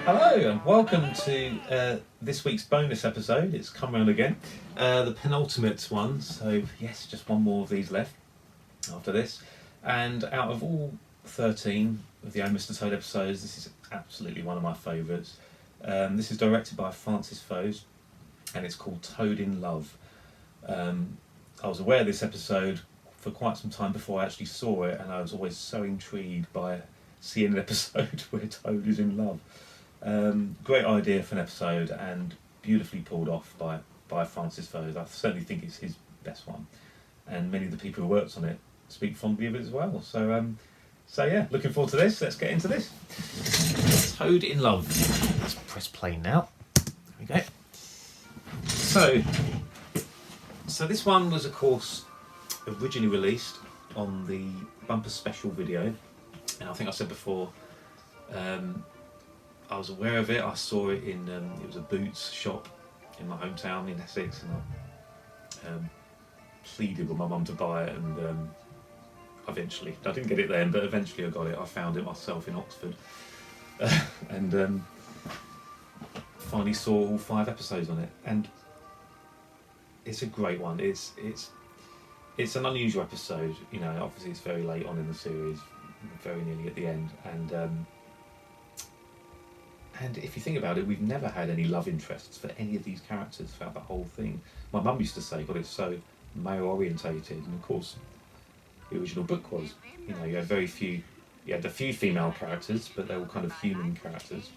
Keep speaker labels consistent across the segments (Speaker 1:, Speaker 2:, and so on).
Speaker 1: Hello and welcome to this week's bonus episode. It's come round again, the penultimate one, so yes, just one more of these left after this. And out of all 13 of the Oh Mr. Toad episodes, this is absolutely one of my favourites. This is directed by Francis Foes and it's called Toad in Love. I was aware of this episode for quite some time before I actually saw it, and I was always so intrigued by seeing an episode where Toad is in love. Great idea for an episode and beautifully pulled off by Francis Foes. I certainly think it's his best one, and many of the people who worked on it speak fondly of it as well. So yeah, looking forward to this. Let's get into this. Toad in Love. Let's press play now. There we go. So this one was, of course, originally released on the bumper special video, and I think I said before, I was aware of it. I saw it in it was a boots shop in my hometown in Essex, and I pleaded with my mum to buy it, and eventually, I didn't get it then, but eventually I got it. I found it myself in Oxford, and finally saw all 5 episodes on it, and it's a great one. It's an unusual episode, you know. Obviously, it's very late on in the series, very nearly at the end, and if you think about it, we've never had any love interests for any of these characters throughout the whole thing. My mum used to say, God, it's so male orientated, and of course, the original book was, you know, you had a few female characters, but they were kind of human characters.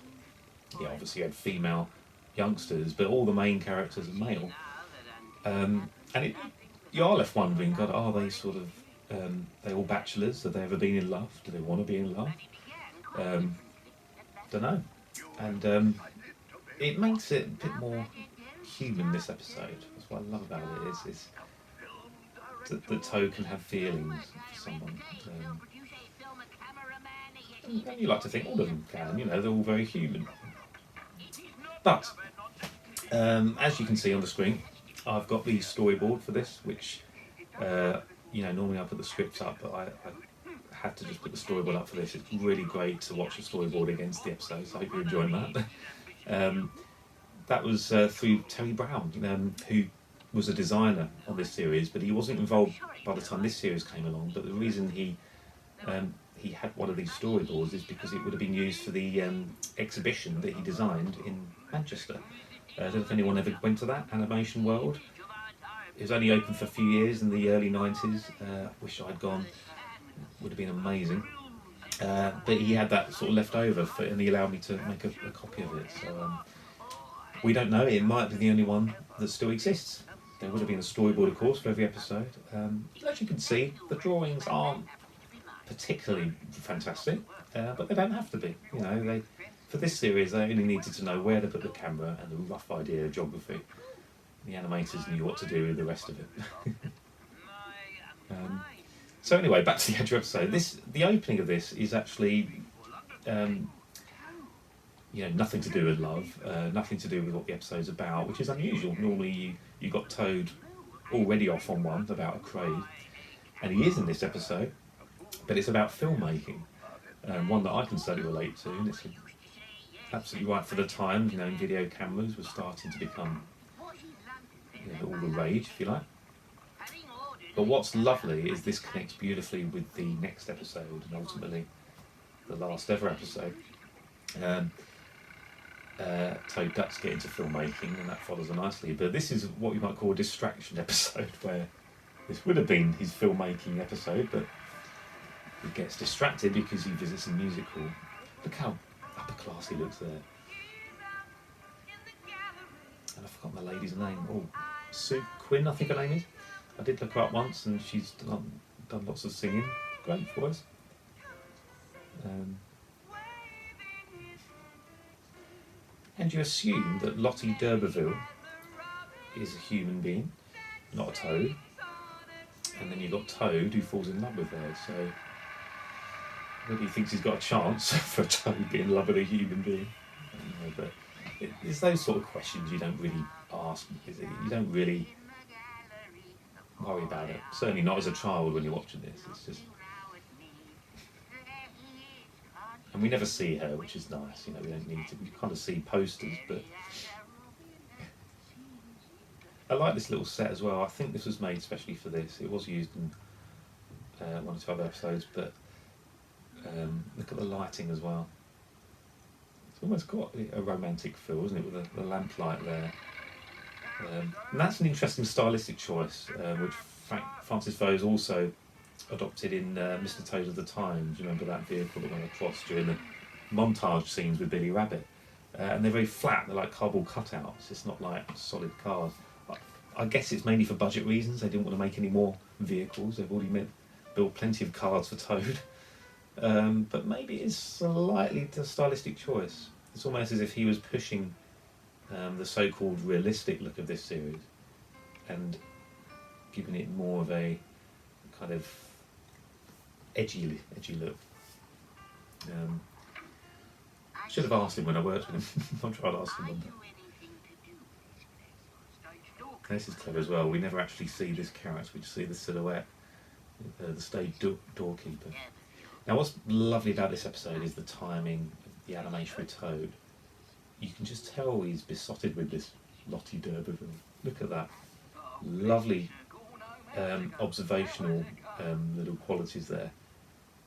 Speaker 1: Yeah, obviously you had female youngsters, but all the main characters are male. You are left wondering, God, are they sort of, they all bachelors? Have they ever been in love? Do they want to be in love? Don't know. And it makes it a bit more human, this episode. That's what I love about it, is that Toad can have feelings for someone. And you like to think all of them can, you know, they're all very human. But, as you can see on the screen, I've got the storyboard for this, which, you know, normally I put the scripts up, but I had to just put the storyboard up for this. It's really great to watch the storyboard against the episodes. I hope you're enjoying that. That was through Terry Brown, who was a designer on this series, but he wasn't involved by the time this series came along. But the reason he had one of these storyboards is because it would have been used for the exhibition that he designed in Manchester. I don't know if anyone ever went to that, Animation World. It was only open for a few years in the early 90s. Wish I'd gone. Would have been amazing. But he had that sort of left over, and he allowed me to make a copy of it. So we don't know. It might be the only one that still exists. There would have been a storyboard, of course, for every episode. As you can see, the drawings aren't particularly fantastic, but they don't have to be. You know, for this series, they only needed to know where to put the camera and a rough idea of geography. The animators knew what to do with the rest of it. So anyway, back to the actual episode. The opening of this is actually, you know, nothing to do with love, nothing to do with what the episode's about, which is unusual. Normally, you got Toad already off on one about a crane, and he is in this episode, but it's about filmmaking, one that I can certainly relate to, and it's absolutely right for the time. You know, video cameras were starting to become, you know, all the rage, if you like. But what's lovely is this connects beautifully with the next episode, and ultimately the last ever episode. Toad does get into filmmaking, and that follows nicely. But this is what you might call a distraction episode, where this would have been his filmmaking episode, but he gets distracted because he visits a music hall. Look how upper class he looks there. And I've forgotten the lady's name. Oh, Sue Quinn, I think her name is. I did look her up once, and she's done lots of singing. Great voice. And you assume that Lottie d'Urberville is a human being, not a toad. And then you've got Toad, who falls in love with her. So whether he thinks he's got a chance for a toad being in love with a human being, I don't know, but it's those sort of questions you don't really ask, is it? You don't really worry about it. Certainly not as a child when you're watching this. It's just, And we never see her, which is nice. You know, we don't need to. We kind of see posters, but I like this little set as well. I think this was made especially for this. It was used in one or two other episodes, but look at the lighting as well. It's almost got a romantic feel, isn't it, with the lamplight there. And that's an interesting stylistic choice, which Francis Vose also adopted in Mr. Toad of the Time. Do you remember that vehicle that went across during the montage scenes with Billy Rabbit? And they're very flat, they're like cardboard cutouts, it's not like solid cars. I guess it's mainly for budget reasons, they didn't want to make any more vehicles, they've already built plenty of cars for Toad. But maybe it's slightly a stylistic choice. It's almost as if he was pushing the so-called realistic look of this series and giving it more of a kind of edgy look. Should have asked him when I worked with him. I'll try to ask him one day. This is clever as well. We never actually see this character, we just see the silhouette, the stage doorkeeper. Now what's lovely about this episode is the timing, the animation with Toad. You can just tell he's besotted with this Lottie d'Urberville. Look at that. Lovely observational little qualities there.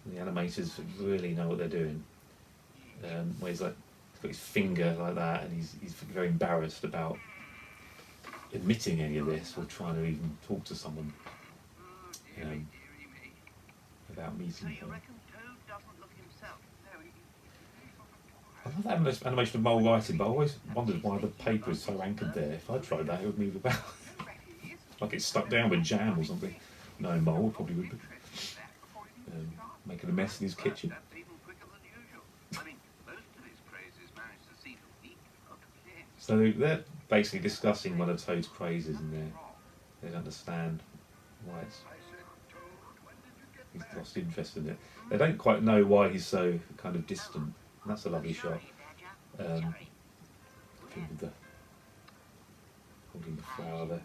Speaker 1: And the animators really know what they're doing. Where he's got his finger like that, and he's very embarrassed about admitting any of this or trying to even talk to someone about meeting him. I love that animation of Mole writing, but I always wondered why the paper is so anchored there. If I tried that, it would move about. Like it's stuck down with jam or something. No, Mole probably would be. Making a mess in his kitchen. So they're basically discussing one of Toad's crazes, and they don't understand why he's lost interest in it. They don't quite know why he's so kind of distant. And that's a lovely shot. I think with the holding the flower there.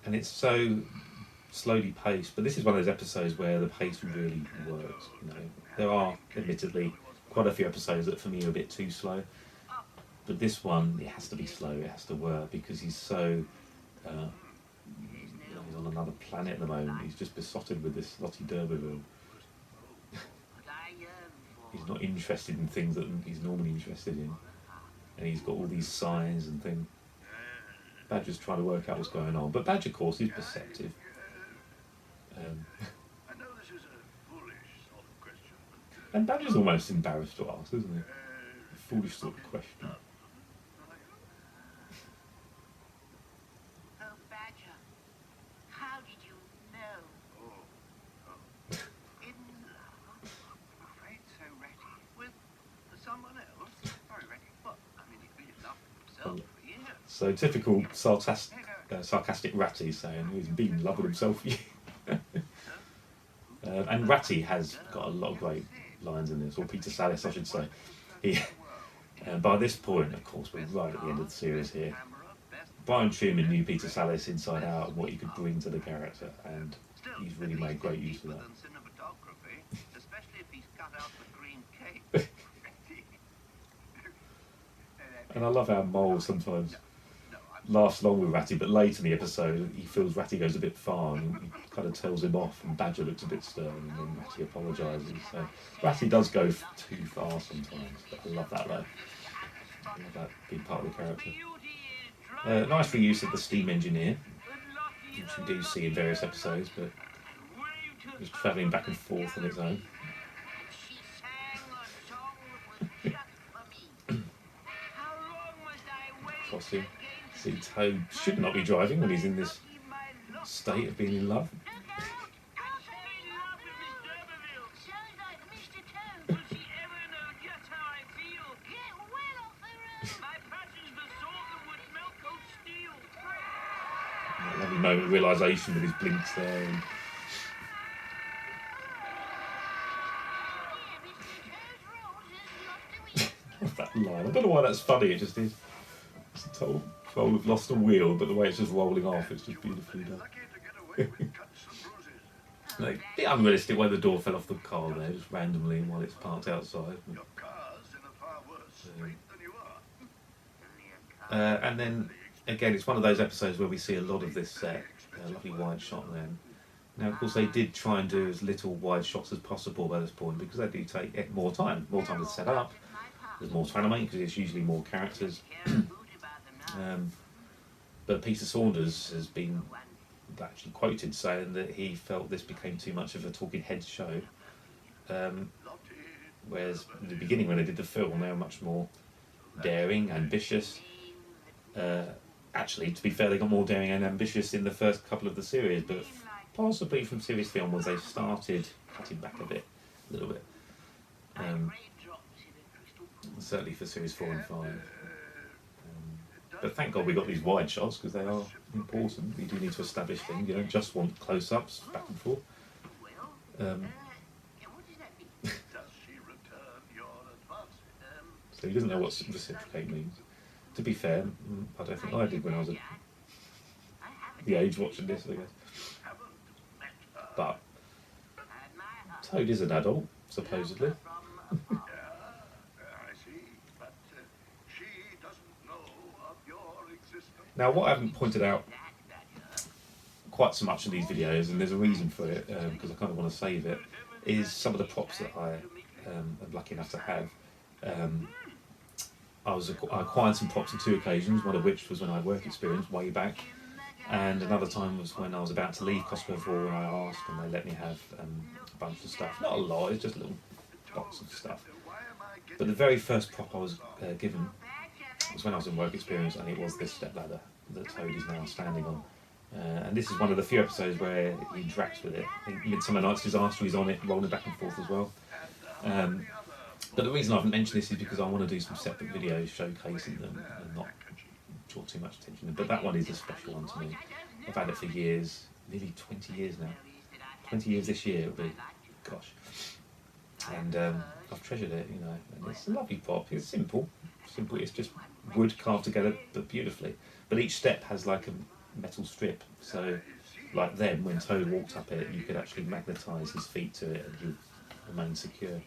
Speaker 1: And it's so slowly paced, but this is one of those episodes where the pace really works. You know, there are admittedly quite a few episodes that for me are a bit too slow, but this one it has to be slow. It has to work because he's so he's on another planet at the moment. He's just besotted with this Lottie d'Urberville. He's not interested in things that he's normally interested in, and he's got all these signs and things. Badger's trying to work out what's going on, but Badger, of course, is perceptive. And Badger's almost embarrassed to ask, isn't he? A foolish sort of question.
Speaker 2: Oh, Badger, how did you know? In love? I'm afraid so, Ratty. With someone else? Sorry, Ratty. What? I mean, he's been in love with himself for years.
Speaker 1: So typical sarcastic Ratty saying he's been in love with himself for years. And Ratty has got a lot of great lines in this, or Peter Sallis, I should say. By this point, of course, we're right at the end of the series here. Brian Truman knew Peter Sallis inside out and what he could bring to the character, and he's really made great use of that. And I love how Mole sometimes laughs along with Ratty, but late in the episode he feels Ratty goes a bit far and he kind of tells him off, and Badger looks a bit stern, and then Ratty apologises. So Ratty does go too far sometimes, but I love that though. I love that being part of the character. Nice reuse of the steam engineer, which we do see in various episodes, but just travelling back and forth on its own. Crossing. See, Toad should not be driving when he's in this state of being in love. That lovely moment of realisation with his blinks there. And that line. I don't know why that's funny, it just is. It's Toad. well, we've lost a wheel, but the way it's just rolling off, it's just beautifully done.
Speaker 2: Lucky to get away with cuts and bruises.
Speaker 1: Like, a bit unrealistic where the door fell off the car there, just randomly while it's parked outside.
Speaker 2: Your car's in a far worse state than you are.
Speaker 1: And then, again, it's one of those episodes where we see a lot of this set, a lovely wide shot then. Now, of course, they did try and do as little wide shots as possible by this point because they do take more time to set up. There's more to animate because it's usually more characters. But Peter Saunders has been actually quoted saying that he felt this became too much of a talking heads show. Whereas in the beginning, when they did the film, they were much more daring, ambitious. Actually, to be fair, they got more daring and ambitious in the first couple of the series, but possibly from series 3 onwards, they started cutting back a little bit. Certainly for series 4 and 5. But thank God we got these wide shots because they are important. We do need to establish things. You don't just want close-ups back and forth. So he doesn't know what reciprocate means. To be fair, I don't think I did when I was at the age watching this, I guess. But Toad is an adult, supposedly. Now, what I haven't pointed out quite so much in these videos, and there's a reason for it, because I kind of want to save it, is some of the props that I am lucky enough to have. I acquired some props on 2 occasions, one of which was when I had work experience way back, and another time was when I was about to leave Cosgrove Hall and I asked and they let me have a bunch of stuff. Not a lot, it's just a little box of stuff. But the very first prop I was given was when I was in work experience, and it was this step ladder that Toad is now standing on. And this is one of the few episodes where he interacts with it. I think Midsummer Night's Disaster, he's on it, rolling back and forth as well. But the reason I haven't mentioned this is because I want to do some separate videos showcasing them and not draw too much attention to them. But that one is a special one to me. I've had it for years, nearly 20 years now. 20 years this year it'll be, gosh. And I've treasured it, you know. And it's a lovely prop. It's simple. It's just wood carved together, but beautifully. But each step has like a metal strip. So, like then, when Toad walked up it, you could actually magnetise his feet to it, and he would remain secure.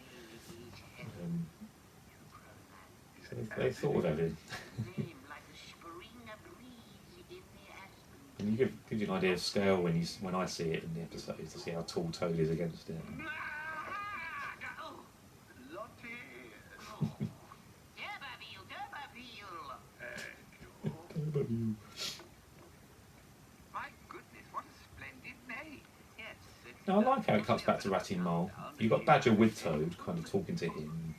Speaker 1: So they thought of everything. And you gives you an idea of scale when I see it in the episodes to see how tall Toad is against it. Now I like how it cuts back to Ratty and Mole. You've got Badger with Toad kind of talking to him,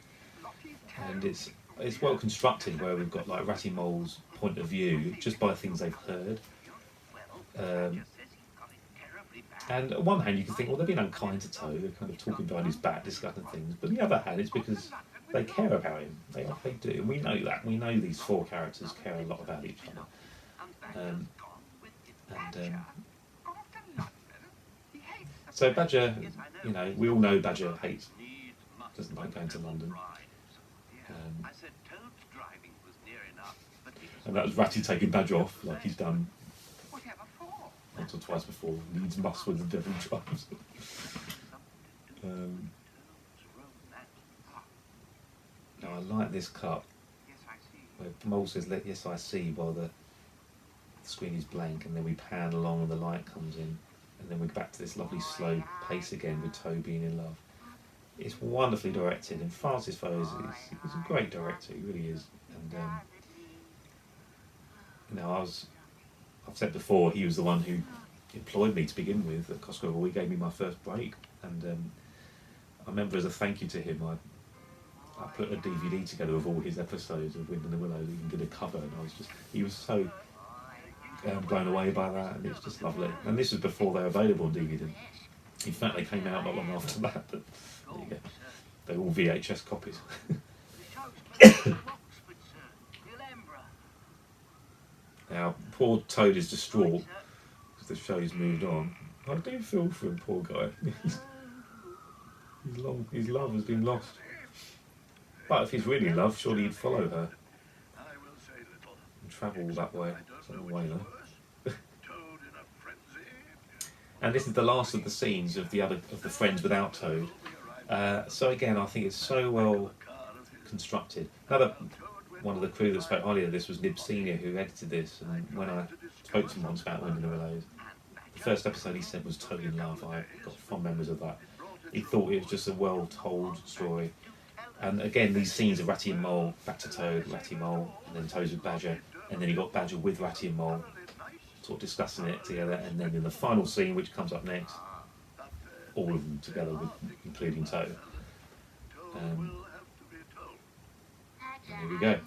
Speaker 1: and it's well constructed where we've got like Ratty Mole's point of view just by things they've heard. And on one hand you can think, well, they're being unkind to Toad, they're kind of talking behind his back, discussing things, but on the other hand it's because they care about him. They do, and we know that. We know these 4 characters care a lot about each other. So Badger, you know, we all know Badger doesn't like going to London. And that was Ratty taking Badger off, like he's done once or twice before. Needs must with the devil drives. Now I like this cut where Mole says, "Yes, I see," while the screen is blank, and then we pan along and the light comes in. And then we're back to this lovely slow pace again with Toad being in love. It's wonderfully directed, and Francis Foe is a great director, he really is. And now I've said before, he was the one who employed me to begin with at Cosgrove Hall. He gave me my first break, and I remember as a thank you to him, I put a DVD together of all his episodes of Wind and the Willows and did a cover, and he was so blown away by that, and it's just lovely. And this was before they were available on DVD. In fact, they came out not long after that, but there you go. They're all VHS copies. Now, poor Toad is distraught because the show's moved on. I do feel for him, poor guy. His love has been lost. But if he's really in love, surely he'd follow her. travel that way. It's a long way though.
Speaker 2: Toad in a frenzy.
Speaker 1: And this is the last of the scenes of the friends without Toad. So again, I think it's so well constructed. Another one of the crew that spoke highly of this was Nib Senior, who edited this. And when I spoke to him once about Women in Willows, the first episode he said was Toad in Love. I got fond memories of that. He thought it was just a well-told story. And again, these scenes of Ratty and Mole, back to Toad, Ratty, Mole, and then Toad with Badger, and then you got Badger with Ratty and Mole, sort of discussing it together, and then in the final scene, which comes up next, all of them together, including Toad. Here we go.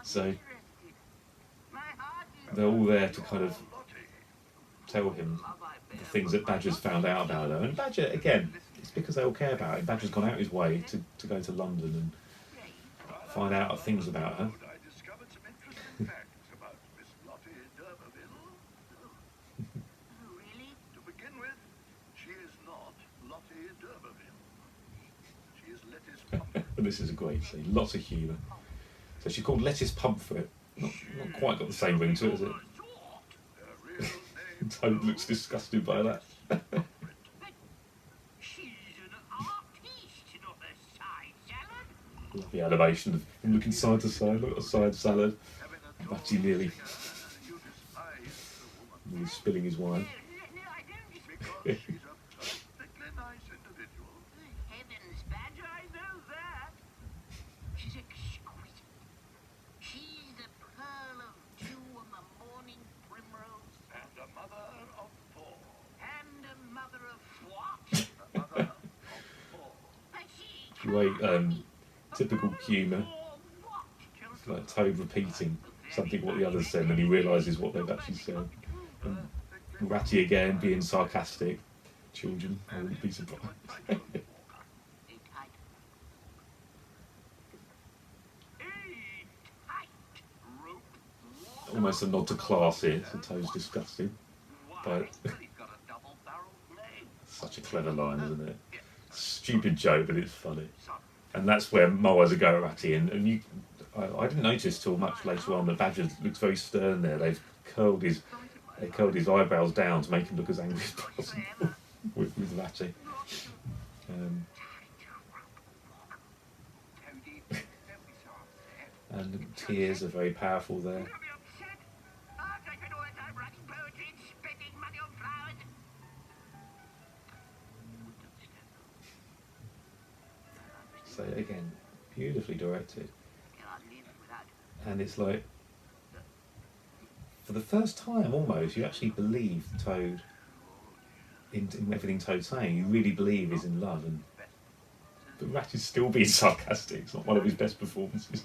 Speaker 1: So they're all there to kind of tell him the things that Badger's found out about her. And Badger, again, it's because they all care about it. Badger's gone out his way to go to London and find out things about her.
Speaker 2: I discovered some interesting facts about Miss Lottie d'Urberville.
Speaker 3: Really?
Speaker 2: To begin with, she is not Lottie d'Urberville. She is Lettuce Pump.
Speaker 1: This is a great scene, lots of humour. So she's called Lettuce Pumfret. Not quite got the same ring to it, is it?
Speaker 2: Her real name
Speaker 1: Toad looks disgusted by that.
Speaker 3: She's an artiste, not a side salad.
Speaker 1: Love the animation of him looking side to side, look at a side salad. Batty nearly
Speaker 2: you despise the woman
Speaker 1: spilling his wine.
Speaker 3: No, I don't.
Speaker 2: because she's a perfectly nice individual.
Speaker 3: Heavens, Badger, I know that. She's exquisite. She's the pearl of dew on the morning primrose.
Speaker 2: And a mother of four.
Speaker 3: And a mother of what?
Speaker 2: A mother of four.
Speaker 3: But she
Speaker 1: Great, typical humour,
Speaker 3: what?
Speaker 1: like Toad repeating something what the others said, and then he realises what they've actually said. And Ratty again being sarcastic. Children, I wouldn't be surprised. Almost a nod to class here, so Toad's disgusting. But such a clever line, isn't it? Stupid joke, but it's funny. And that's where Mo has a go at Ratty, and you, I didn't notice till much later on that Badger looks very stern there. They curled his eyebrows down to make him look as angry as possible with Ratty. And the tears are very powerful there. So again, beautifully directed. And it's like, for the first time almost, you actually believe Toad in everything Toad's saying. You really believe he's in love. But Ratty's still being sarcastic. It's not one of his best performances.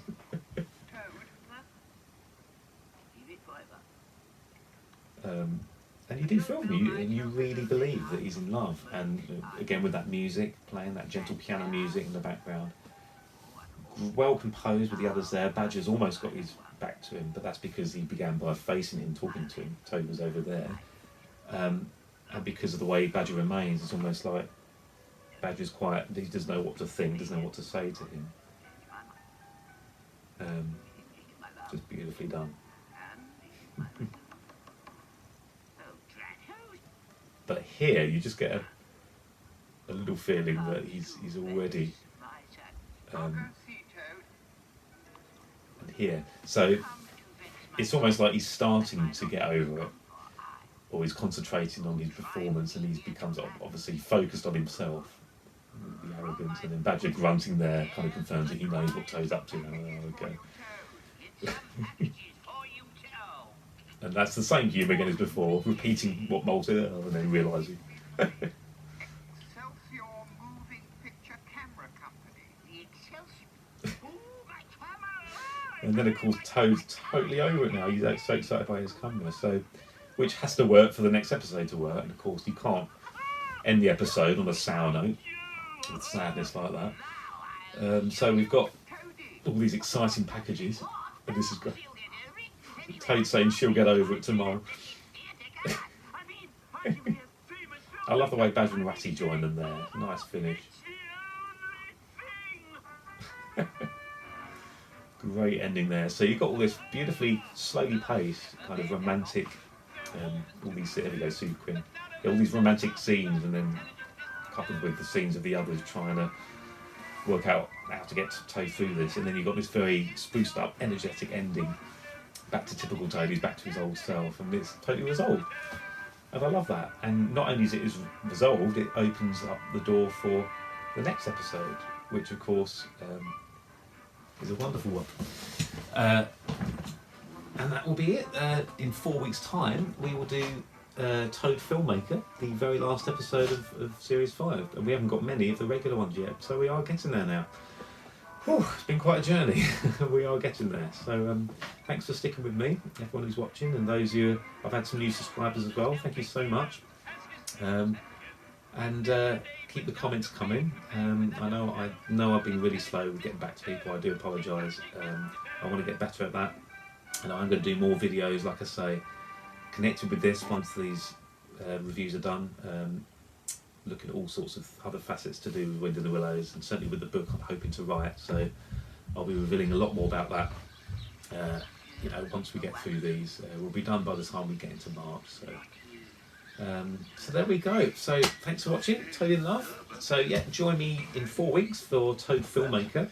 Speaker 1: And you do feel him, and you really believe that he's in love. And again, with that music playing, that gentle piano music in the background, well composed with the others there. Badger's almost got his back to him, but that's because he began by facing him, talking to him. Toad was over there, and because of the way Badger remains, it's almost like Badger's quiet. He doesn't know what to think, doesn't know what to say to him. Just beautifully done. But here you just get a little feeling that he's already and here. So it's almost like he's starting to get over it, or he's concentrating on his performance, and he becomes obviously focused on himself, the arrogance, and then Badger grunting there kind of confirms that he knows what Toad's up to now. Okay. And that's the same humour again as before, repeating what Mole said, and then realising.
Speaker 2: Excelsior Moving Picture Camera Company.
Speaker 3: The Excelsior. Oh, my camera!
Speaker 1: And then of course Toad's totally over it now. He's so excited by his camera, so which has to work for the next episode to work. And of course you can't end the episode on a sour note with sadness like that. So we've got all these exciting packages, and this is great. Toad saying she'll get over it tomorrow. I love the way Badger and Ratty join them there. Nice finish. Great ending there. So you've got all this beautifully, slowly paced, kind of romantic, all these, there we go, Sue Quinn. Yeah, all these romantic scenes, and then coupled with the scenes of the others trying to work out how to get Toad through this, and then you've got this very spruced up, energetic ending, back to typical Toad, he's back to his old self, and it's totally resolved. And I love that. And not only is it resolved, it opens up the door for the next episode, which of course is a wonderful one. And that will be it. In 4 weeks' time, we will do Toad Filmmaker, the very last episode of Series 5. And we haven't got many of the regular ones yet, so we are getting there now. Whew, it's been quite a journey. We are getting there. So thanks for sticking with me, everyone who's watching, and those who I've had some new subscribers as well. Thank you so much. And keep the comments coming. I know I've been really slow with getting back to people. I do apologise. I want to get better at that, and I'm going to do more videos, like I say, connected with this once these reviews are done. Looking at all sorts of other facets to do with Wind in the Willows, and certainly with the book I'm hoping to write. So I'll be revealing a lot more about that. Once we get through these, we'll be done by the time we get into March. So there we go. So thanks for watching. Toad in Love. So yeah, join me in 4 weeks for Toad Filmmaker.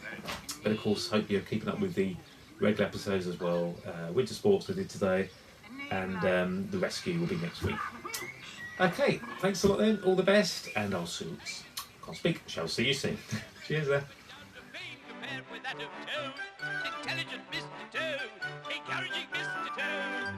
Speaker 1: But of course, hope you're keeping up with the regular episodes as well. Winter Sports I did today, and the Rescue will be next week. Okay, thanks a lot then, all the best, and I'll soon, can't speak, shall see you soon. Cheers there.
Speaker 4: Intelligent Mr. Toad, encouraging Mr. Toad.